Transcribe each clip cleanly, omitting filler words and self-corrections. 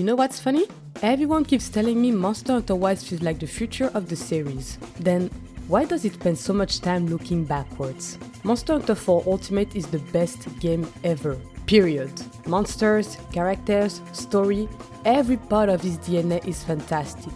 You know what's funny? Everyone keeps telling me Monster Hunter Wilds feels like the future of the series. Then, why does it spend so much time looking backwards? Monster Hunter 4 Ultimate is the best game ever. Period. Monsters, characters, story, every part of its DNA is fantastic.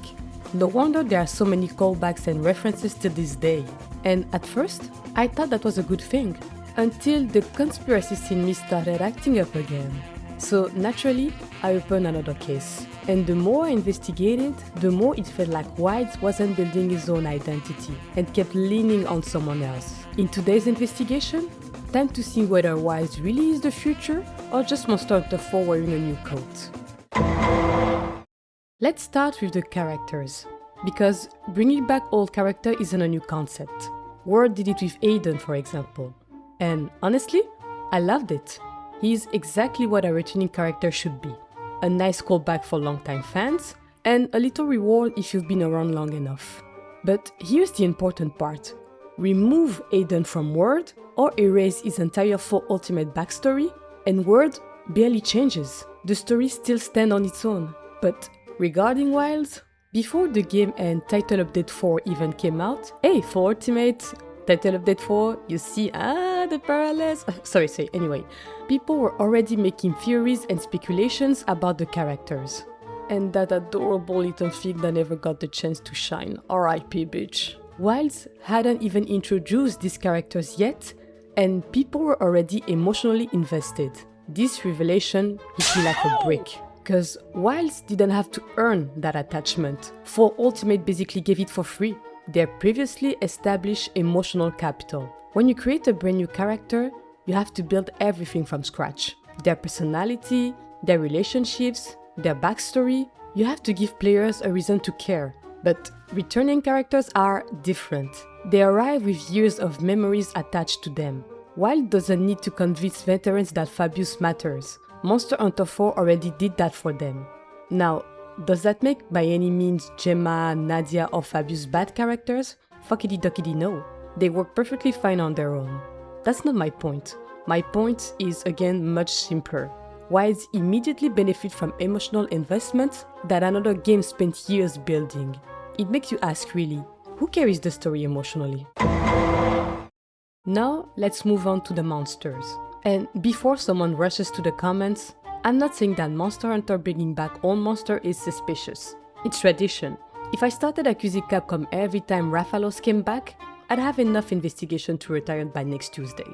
No wonder there are so many callbacks and references to this day. And at first, I thought that was a good thing, until the conspiracies in me started acting up again. So naturally, I opened another case. And the more I investigated, the more it felt like Wilds wasn't building his own identity and kept leaning on someone else. In today's investigation, time to see whether Wilds really is the future or just Monster Hunter 4 wearing a new coat. Let's start with the characters, because bringing back old character isn't a new concept. Word did it with Aiden, for example. And honestly, I loved it. He's exactly what a returning character should be. A nice callback for longtime fans, and a little reward if you've been around long enough. But here's the important part. Remove Aiden from Word, or erase his entire 4 Ultimate backstory, and Word barely changes. The story still stands on its own. But regarding Wilds, before the game and Title Update 4 even came out, hey, for Ultimate, Title Update 4, you see, the parallels. Anyway, people were already making theories and speculations about the characters. And that adorable little fig that never got the chance to shine. R.I.P. bitch. Wilds hadn't even introduced these characters yet, and people were already emotionally invested. This revelation hit me like a brick. Cause Wilds didn't have to earn that attachment. 4 Ultimate basically gave it for free. Their previously established emotional capital. When you create a brand new character, you have to build everything from scratch. Their personality, their relationships, their backstory. You have to give players a reason to care. But returning characters are different. They arrive with years of memories attached to them. Wild doesn't need to convince veterans that Fabius matters. Monster Hunter 4 already did that for them. Now, does that make by any means Gemma, Nadia or Fabius bad characters? Fuckity duckity no. They work perfectly fine on their own. That's not my point. My point is again much simpler. Wilds immediately benefit from emotional investment that another game spent years building. It makes you ask really, who carries the story emotionally? Now, let's move on to the monsters. And before someone rushes to the comments, I'm not saying that Monster Hunter bringing back old monster is suspicious. It's tradition. If I started accusing Capcom every time Rathalos came back, I'd have enough investigation to retire by next Tuesday.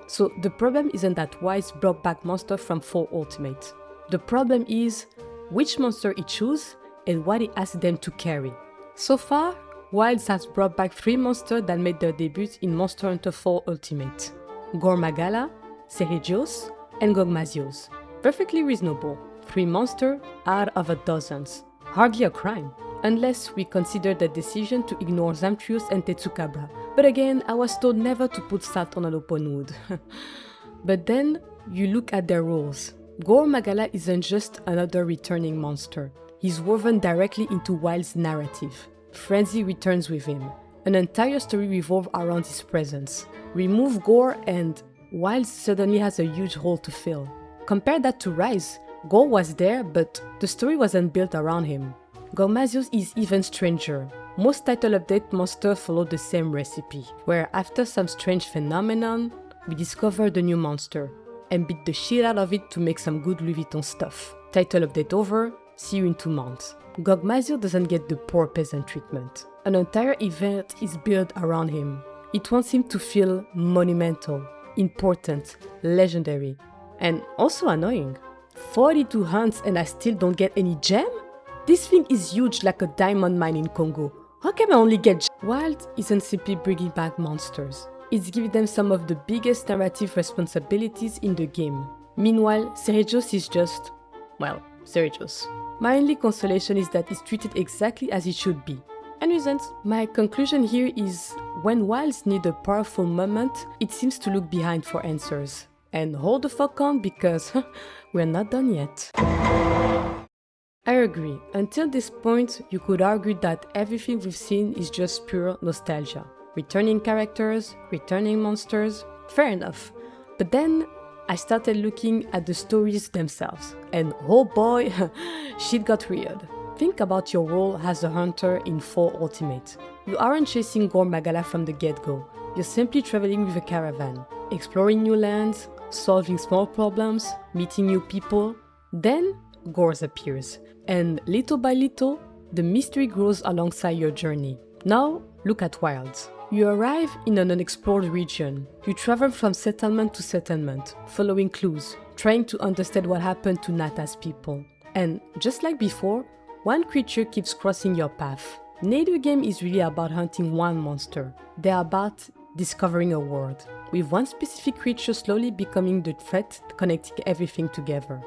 So the problem isn't that Wilds brought back monster from 4 Ultimate. The problem is which monster it chose and what it asked them to carry. So far, Wilds has brought back 3 monsters that made their debut in Monster Hunter 4 Ultimate. Gormagala, Seregios, and Gogmazios. Perfectly reasonable. 3 monsters out of a dozens. Hardly a crime. Unless we consider the decision to ignore Zamtrius and Tetsukabra. But again, I was told never to put salt on an open wound. But then, you look at their roles. Gormagala isn't just another returning monster. He's woven directly into Wild's narrative. Frenzy returns with him. An entire story revolves around his presence. Remove Gore and Wild suddenly has a huge hole to fill. Compare that to Rise. Gore was there, but the story wasn't built around him. Gormazios is even stranger. Most title update monsters follow the same recipe, where after some strange phenomenon, we discover the new monster, and beat the shit out of it to make some good Louis Vuitton stuff. Title update over, see you in 2 months. Gogmazio doesn't get the poor peasant treatment. An entire event is built around him. It wants him to feel monumental, important, legendary, and also annoying. 42 hunts and I still don't get any gem? This thing is huge like a diamond mine in Congo. How can I only get Wild isn't simply bringing back monsters. It's giving them some of the biggest narrative responsibilities in the game. Meanwhile, Seregios is just, well, Seregios. My only consolation is that it's treated exactly as it should be. And reasons. My conclusion here is, when Wilds need a powerful moment, it seems to look behind for answers. And hold the fuck on because we're not done yet. I agree. Until this point, you could argue that everything we've seen is just pure nostalgia. Returning characters, returning monsters, fair enough. But then, I started looking at the stories themselves, and oh boy, shit got weird. Think about your role as a hunter in 4 Ultimate. You aren't chasing Gore Magala from the get-go. You're simply traveling with a caravan, exploring new lands, solving small problems, meeting new people. Then, Gore appears, and little by little, the mystery grows alongside your journey. Now, look at Wilds. You arrive in an unexplored region. You travel from settlement to settlement, following clues, trying to understand what happened to Nata's people. And just like before, one creature keeps crossing your path. Neither game is really about hunting one monster. They're about discovering a world, with one specific creature slowly becoming the thread connecting everything together.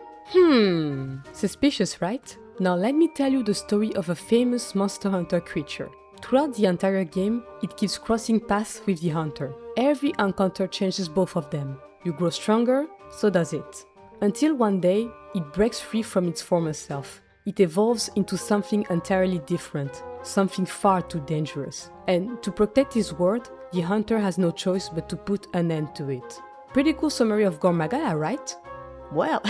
Suspicious, right? Now let me tell you the story of a famous Monster Hunter creature. Throughout the entire game, it keeps crossing paths with the hunter. Every encounter changes both of them. You grow stronger, so does it. Until one day, it breaks free from its former self. It evolves into something entirely different, something far too dangerous. And to protect his world, the hunter has no choice but to put an end to it. Pretty cool summary of Gore Magala, right? Well,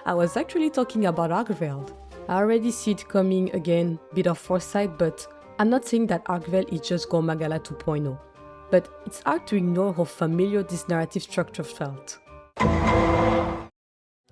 I was actually talking about Arkveld. I already see it coming again, bit of foresight, but I'm not saying that Arkveld is just Gore Magala 2.0. But it's hard to ignore how familiar this narrative structure felt.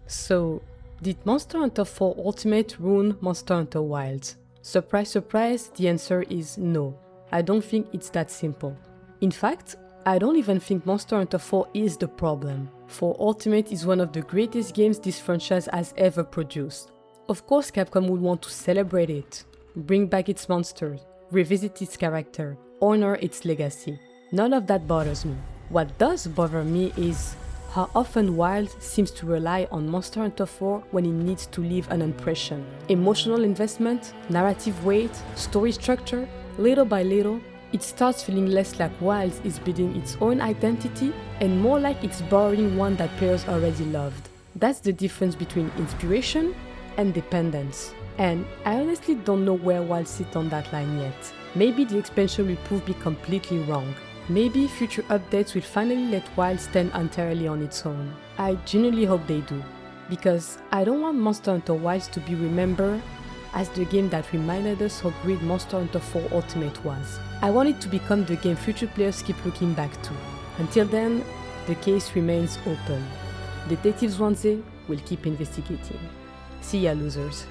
So, did Monster Hunter 4 Ultimate ruin Monster Hunter Wilds? Surprise, surprise, the answer is no. I don't think it's that simple. In fact, I don't even think Monster Hunter 4 is the problem. 4 Ultimate is one of the greatest games this franchise has ever produced. Of course, Capcom would want to celebrate it, bring back its monsters, revisit its character, honor its legacy. None of that bothers me. What does bother me is how often Wild seems to rely on Monster Hunter 4 when it needs to leave an impression. Emotional investment, narrative weight, story structure, little by little, it starts feeling less like Wild is building its own identity and more like it's borrowing one that players already loved. That's the difference between inspiration and dependence. And I honestly don't know where Wild sits on that line yet. Maybe the expansion will prove me completely wrong. Maybe future updates will finally let Wild stand entirely on its own. I genuinely hope they do, because I don't want Monster Hunter Wilds to be remembered as the game that reminded us how great Monster Hunter 4 Ultimate was. I want it to become the game future players keep looking back to. Until then, the case remains open. Detective Zwanze will keep investigating. See ya, losers.